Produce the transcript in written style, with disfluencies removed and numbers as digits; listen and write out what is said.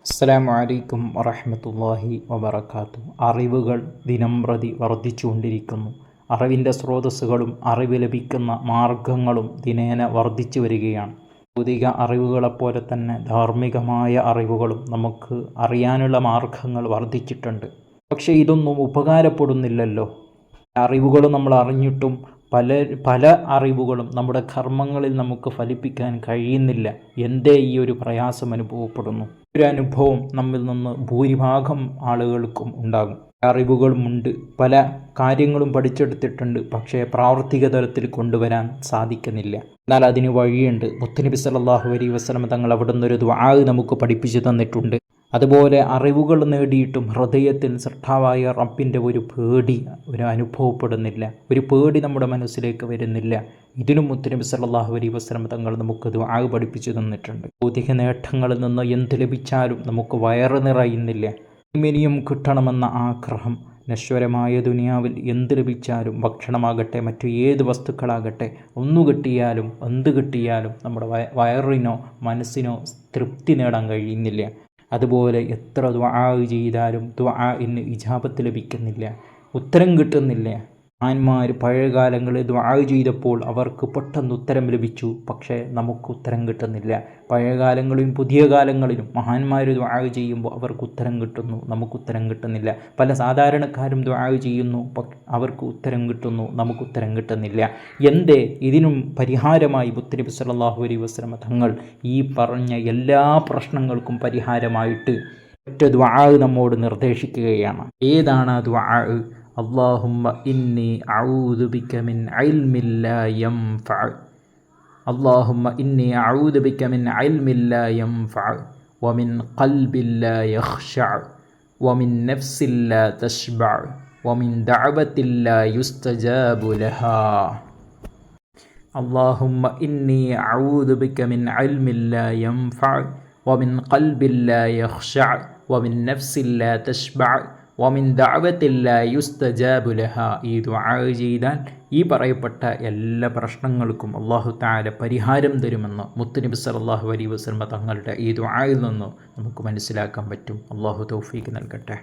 അസ്സലാമു അലൈക്കും വറഹ്മത്തുള്ളാഹി വബറകാതുഹു. അറിവുകൾ ദിനംപ്രതി വർദ്ധിച്ചുകൊണ്ടിരിക്കുന്നു. അറിവിൻ്റെ സ്രോതസ്സുകളും അറിവ് ലഭിക്കുന്ന മാർഗങ്ങളും ദിനേന വർദ്ധിച്ചു വരികയാണ്. ഭൗതിക അറിവുകളെപ്പോലെ തന്നെ ധാർമ്മികമായ അറിവുകളും നമുക്ക് അറിയാനുള്ള മാർഗങ്ങൾ വർദ്ധിച്ചിട്ടുണ്ട്. പക്ഷേ ഇതൊന്നും ഉപകാരപ്പെടുന്നില്ലല്ലോ. അറിവുകൾ നമ്മൾ അറിഞ്ഞിട്ടും പല അറിവുകളും നമ്മുടെ കർമ്മങ്ങളിൽ നമുക്ക് ഫലിപ്പിക്കാൻ കഴിയുന്നില്ല. എന്തേ ഈ ഒരു പ്രയാസം അനുഭവപ്പെടുന്നു? ഒരു അനുഭവം നമ്മിൽ നിന്ന് ഭൂരിഭാഗം ആളുകൾക്കും ഉണ്ടാകും. അറിവുകളുമുണ്ട്, പല കാര്യങ്ങളും പഠിച്ചെടുത്തിട്ടുണ്ട്, പക്ഷേ പ്രാവർത്തിക തലത്തിൽ കൊണ്ടുവരാൻ സാധിക്കുന്നില്ല. എന്നാൽ അതിന് വഴിയുണ്ട്. മുത്തുനബി സല്ലല്ലാഹു അലൈഹി വസല്ലം തങ്ങൾ അവിടെ നിന്നൊരു ദുആ നമുക്ക് പഠിപ്പിച്ചു തന്നിട്ടുണ്ട്. അതുപോലെ അറിവുകൾ നേടിയിട്ടും ഹൃദയത്തിൽ സൃഷ്ടാവായ റബ്ബിൻ്റെ ഒരു പേടി അനുഭവപ്പെടുന്നില്ല. ഒരു പേടി നമ്മുടെ മനസ്സിലേക്ക് വരുന്നില്ല. ഇതിനും മുത്തുനബി സല്ലല്ലാഹു അലൈഹി വസല്ലം തങ്ങൾ നമുക്ക് ദുആ പഠിപ്പിച്ചു തന്നിട്ടുണ്ട്. ഭൗതിക നേട്ടങ്ങളിൽ നിന്ന് എന്ത് ലഭിച്ചാലും നമുക്ക് വയറ് നിറയുന്നില്ല. ഇനിയും കിട്ടണമെന്ന ആഗ്രഹം, നശ്വരമായ ദുനിയാവിൽ എന്ത് ലഭിച്ചാലും, ഭക്ഷണമാകട്ടെ മറ്റു ഏത് വസ്തുക്കളാകട്ടെ, ഒന്നു കിട്ടിയാലും എന്ത് കിട്ടിയാലും നമ്മുടെ വയറിനോ മനസ്സിനോ തൃപ്തി നേടാൻ കഴിയുന്നില്ല. അതുപോലെ എത്ര ദുആ ചെയ്താലും ദുആഇന് ഇജാബത്ത് ലഭിക്കുന്നില്ല, ഉത്തരം കിട്ടുന്നില്ല. മഹാന്മാർ പഴയകാലങ്ങളിൽ ദുആ ചെയ്തപ്പോൾ അവർക്ക് പെട്ടെന്ന് ഉത്തരം ലഭിച്ചു, പക്ഷേ നമുക്ക് ഉത്തരം കിട്ടുന്നില്ല. പഴയകാലങ്ങളിലും പുതിയ കാലങ്ങളിലും മഹാന്മാർ ദുആ ചെയ്യുമ്പോൾ അവർക്ക് ഉത്തരം കിട്ടുന്നു, നമുക്ക് ഉത്തരം കിട്ടുന്നില്ല. പല സാധാരണക്കാരും ദുആ ചെയ്യുന്നു, അവർക്ക് ഉത്തരം കിട്ടുന്നു, നമുക്ക് ഉത്തരം കിട്ടുന്നില്ല. എന്തേ? ഇതിനും പരിഹാരമായി മുത്തുനബി സല്ലല്ലാഹു അലൈഹി വസല്ലം തങ്ങൾ ഈ പറഞ്ഞ എല്ലാ പ്രശ്നങ്ങൾക്കും പരിഹാരമായിട്ട് ഒറ്റ ദുആ നമ്മോട് നിർദ്ദേശിക്കുകയാണ്. ഏതാണ് ആ ദുആ? അല്ലാഹുമ്മ ഇന്നി അഊദു ബിക മിൻ ഇൽമിൻ ലാ യൻഫഅ. അല്ലാഹുമ്മ ഇന്നി അഊദു ബിക മിൻ ഇൽമിൻ ലാ യൻഫഅ വമിൻ ഖൽബിൻ ലാ യഖ്ശഅ വമിൻ നഫ്സിൻ ലാ തശ്ബഅ വമിൻ ദഅവത്തിൻ ലാ യുസ്തജാബു ലഹാ. അല്ലാഹുമ്മ ഇന്നി അഊദു ബിക മിൻ ഇൽമിൻ ലാ യൻഫഅ വമിൻ ഖൽബിൻ ലാ യഖ്ശഅ വമിൻ നഫ്സിൻ ലാ തശ്ബഅ വമിൻ ദഅവത്തിൻ ലാ യുസ്തജാബു ലഹാ. ഈ ദുആ ചെയ്താൽ ഈ പറയപ്പെട്ട എല്ലാ പ്രശ്നങ്ങൾക്കും അല്ലാഹു തആല പരിഹാരം തരുമെന്ന് മുത്തുനബി സല്ലല്ലാഹു അലൈഹി വസല്ലം തങ്ങളുടെ ഈ ദുആയിൽ നിന്ന് നമുക്ക് മനസ്സിലാക്കാൻ പറ്റും. അല്ലാഹു തൗഫീഖ് നൽകട്ടെ.